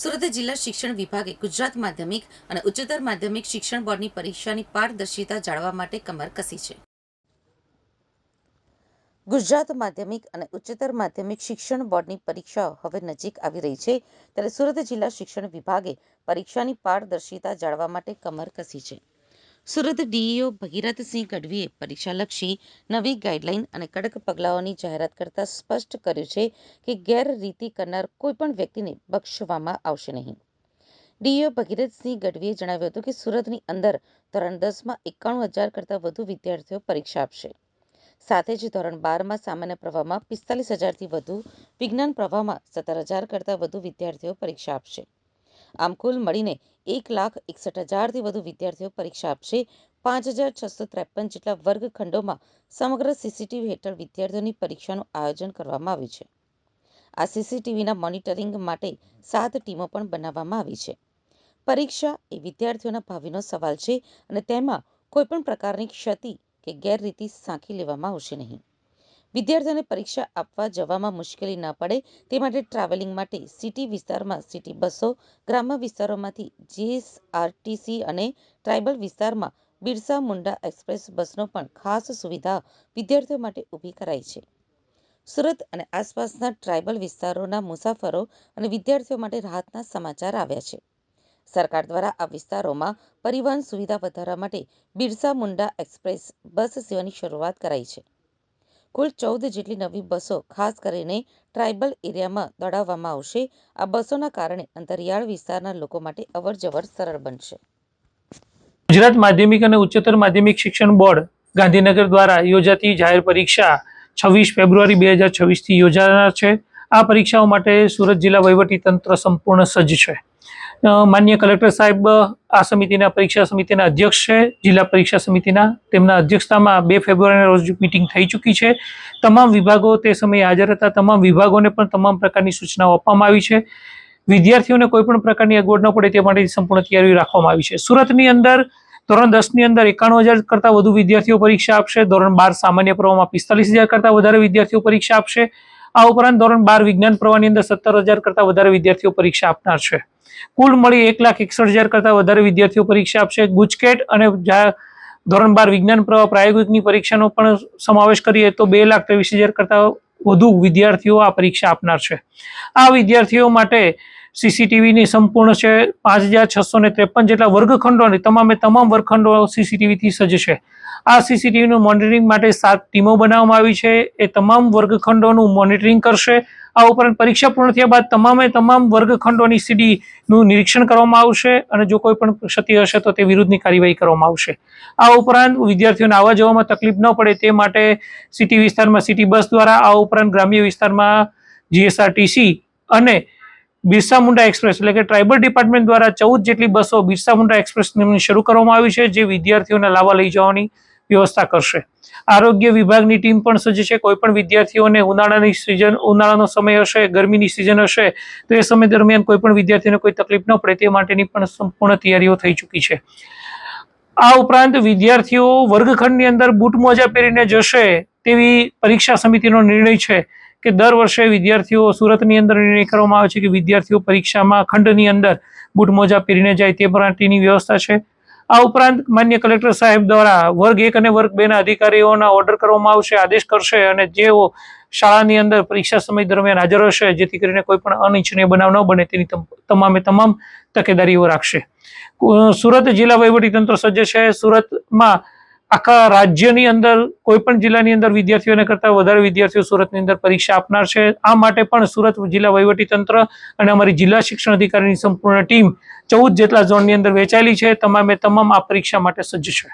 સુરત જિલ્લા શિક્ષણ વિભાગે ગુજરાત માધ્યમિક અને ઉચ્ચતર માધ્યમિક શિક્ષણ બોર્ડની પરીક્ષાની પારદર્શિતા જાળવવા માટે કમર કસી છે. ગુજરાત માધ્યમિક અને ઉચ્ચતર માધ્યમિક શિક્ષણ બોર્ડની પરીક્ષાઓ હવે નજીક આવી રહી છે, ત્યારે સુરત જિલ્લા શિક્ષણ વિભાગે પરીક્ષાની પારદર્શિતા જાળવવા માટે કમર કસી છે. સુરત ડીઈઓ ભગીરથસિંહ ગઢવીએ પરીક્ષાલક્ષી નવી ગાઈડલાઈન અને કડક પગલાઓની જાહેરાત કરતા સ્પષ્ટ કર્યું છે કે ગેરરીતિ કરનાર કોઈપણ વ્યક્તિને બક્ષવામાં આવશે નહીં. ડીઈઓ ભગીરથસિંહ ગઢવીએ જણાવ્યું હતું કે સુરતની અંદર ધોરણ 10માં 91,000 કરતાં વધુ વિદ્યાર્થીઓ પરીક્ષા આપશે. સાથે જ ધોરણ 12માં સામાન્ય પ્રવાહમાં 45,000થી વધુ, વિજ્ઞાન પ્રવાહમાં 17,000 કરતાં વધુ વિદ્યાર્થીઓ પરીક્ષા આપશે. આમ કુલ મળીને 1,61,000થી વધુ વિદ્યાર્થીઓ પરીક્ષા આપશે. 5,653 જેટલા વર્ગખંડોમાં સમગ્ર સીસીટીવી હેઠળ વિદ્યાર્થીઓની પરીક્ષાનું આયોજન કરવામાં આવ્યું છે. આ સીસીટીવીના મોનિટરિંગ માટે 7 ટીમો પણ બનાવવામાં આવી છે. પરીક્ષા એ વિદ્યાર્થીઓના ભાવિનો સવાલ છે અને તેમાં કોઈપણ પ્રકારની ક્ષતિ કે ગેરરીતિ સાંખી લેવામાં આવશે નહીં. વિદ્યાર્થીઓને પરીક્ષા આપવા જવામાં મુશ્કેલી ન પડે તે માટે ટ્રાવેલિંગ માટે સિટી વિસ્તારમાં સિટી બસો, ગ્રામ્ય વિસ્તારોમાંથી જીએસઆરટીસી અને ટ્રાઇબલ વિસ્તારમાં બિરસા મુંડા એક્સપ્રેસ બસનો પણ ખાસ સુવિધા વિદ્યાર્થીઓ માટે ઊભી કરાઈ છે. સુરત અને આસપાસના ટ્રાઇબલ વિસ્તારોના મુસાફરો અને વિદ્યાર્થીઓ માટે રાહતના સમાચાર આવ્યા છે. સરકાર દ્વારા આ વિસ્તારોમાં પરિવહન સુવિધા વધારવા માટે બિરસા મુંડા એક્સપ્રેસ બસ સેવાની શરૂઆત કરાઈ છે. કુલ 14 જેટલી નવી બસો ખાસ કરીને ટ્રાઇબલ એરિયામાં દોડાવવામાં આવશે. આ બસોના કારણે અંતરિયાળ વિસ્તારના લોકો માટે અવરજવર સરળ બનશે. ગુજરાત માધ્યમિક અને ઉચ્ચતર માધ્યમિક શિક્ષણ બોર્ડ ગાંધીનગર દ્વારા યોજાતી જાહેર પરીક્ષા 26 ફેબ્રુઆરી 2026થી યોજાનાર છે. આ પરીક્ષાઓ માટે સુરત જિલ્લા વહીવટીતંત્ર સંપૂર્ણ સજ્જ છે. માનનીય કલેક્ટર સાહેબ આ સમિતિના પરીક્ષા સમિતિના અધ્યક્ષ છે. જિલ્લા પરીક્ષા સમિતિના તેમના અધ્યક્ષતામાં 2 ફેબ્રુઆરીના રોજ મિટિંગ થઈ ચૂકી છે. તમામ વિભાગો તે સમયે હાજર હતા. તમામ વિભાગોને પણ તમામ પ્રકારની સૂચનાઓ આપવામાં આવી છે. વિદ્યાર્થીઓને કોઈ પણ પ્રકારની અગવડ ન પડે તે માટે સંપૂર્ણ તૈયારી રાખવામાં આવી છે. સુરતની અંદર ધોરણ 10ની અંદર 91,000 કરતાં વધુ વિદ્યાર્થીઓ પરીક્ષા આપશે. ધોરણ 12 સામાન્ય પ્રવાહમાં 45,000 કરતાં વધારે વિદ્યાર્થીઓ પરીક્ષા આપશે. આ ઉપરાંત ધોરણ 12 વિજ્ઞાન પ્રવાહની અંદર 17,000 કરતાં વધારે વિદ્યાર્થીઓ પરીક્ષા આપનાર છે. કુલ મળી 1,61,000 કરતાં વધારે વિદ્યાર્થીઓ પરીક્ષા આપશે. ગુજકેટ અને ધોરણ 12 વિજ્ઞાન પ્રવાહ પ્રાયોગિકની પરીક્ષાનો પણ સમાવેશ કરીએ તો 2,23,000 કરતાં વધુ વિદ્યાર્થીઓ આ પરીક્ષા આપનાર છે. આ વિદ્યાર્થીઓ માટે સીસીટીવીની સંપૂર્ણ છે. 5,653 જેટલા વર્ગખંડો અને તમામ વર્ગખંડો સીસીટીવીથી સજ્જ છે. આ સીસીટીવીનું મોનિટરિંગ માટે 7 ટીમો બનાવવામાં આવી છે. એ તમામ વર્ગખંડોનું મોનિટરિંગ કરશે. આ ઉપરાંત પરીક્ષા પૂર્ણ થયા બાદ તમામ વર્ગખંડોની સીડીનું નિરીક્ષણ કરવામાં આવશે અને જો કોઈ પણ ક્ષતિ હશે તો તે વિરુદ્ધની કાર્યવાહી કરવામાં આવશે. આ ઉપરાંત વિદ્યાર્થીઓને આવવા જવામાં તકલીફ ન પડે તે માટે સિટી વિસ્તારમાં સિટી બસ દ્વારા, આ ઉપરાંત ગ્રામ્ય વિસ્તારમાં જીએસઆરટીસી અને બિરસા મુંડા એક્સપ્રેસ એટલે કે ટ્રાઇબલ ડિપાર્ટમેન્ટ દ્વારા 14 જેટલી બસો બિરસા મુંડા એક્સપ્રેસ શરૂ કરવામાં આવી છે, જે વિદ્યાર્થીઓને લાવવા લઈ જવાની વ્યવસ્થા કરશે. આરોગ્ય વિભાગની ટીમ પણ સજ્જ છે. કોઈ પણ વિદ્યાર્થીઓને ઉનાળાનો સમય હશે, ગરમીની સિઝન હશે તો એ સમય દરમિયાન કોઈ પણ વિદ્યાર્થીઓને કોઈ તકલીફ ન પડે તે માટેની પણ સંપૂર્ણ તૈયારીઓ થઈ ચૂકી છે. આ ઉપરાંત વિદ્યાર્થીઓ વર્ગખંડની અંદર બૂટ મોજા પહેરીને જશે તેવી પરીક્ષા સમિતિનો નિર્ણય છે કે દર વર્ષે વિદ્યાર્થીઓ સુરતની અંદર નિર્ણય કરવામાં આવે છે કે વિદ્યાર્થીઓ પરીક્ષામાં ખંડની અંદર બૂટ મોજા પહેરીને જાય તે માટેની વ્યવસ્થા છે. આ ઉપરાંત માન્ય કલેક્ટર સાહેબ દ્વારા વર્ગ 1 અને વર્ગ 2ના અધિકારીઓના ઓર્ડર કરવામાં આવશે, આદેશ કરશે અને જેઓ શાળાની અંદર પરીક્ષા સમય દરમિયાન હાજર હશે જેથી કરીને કોઈ પણ અનિચ્છનીય બનાવ ન બને તેની તમામ તકેદારીઓ રાખશે. સુરત જિલ્લા વહીવટીતંત્ર સજ્જ છે. સુરતમાં આખા રાજ્યની અંદર કોઈ પણ જિલ્લાની અંદર વિદ્યાર્થીઓને કરતાં વધારે વિદ્યાર્થીઓ સુરતની અંદર પરીક્ષા આપનાર છે. આ માટે પણ સુરત જિલ્લા વહીવટીતંત્ર અને અમારી જિલ્લા શિક્ષણ અધિકારીની સંપૂર્ણ ટીમ 14 જેટલા ઝોનની અંદર વહેંચાયેલી છે. તમામ આ પરીક્ષા માટે સજ્જ છે.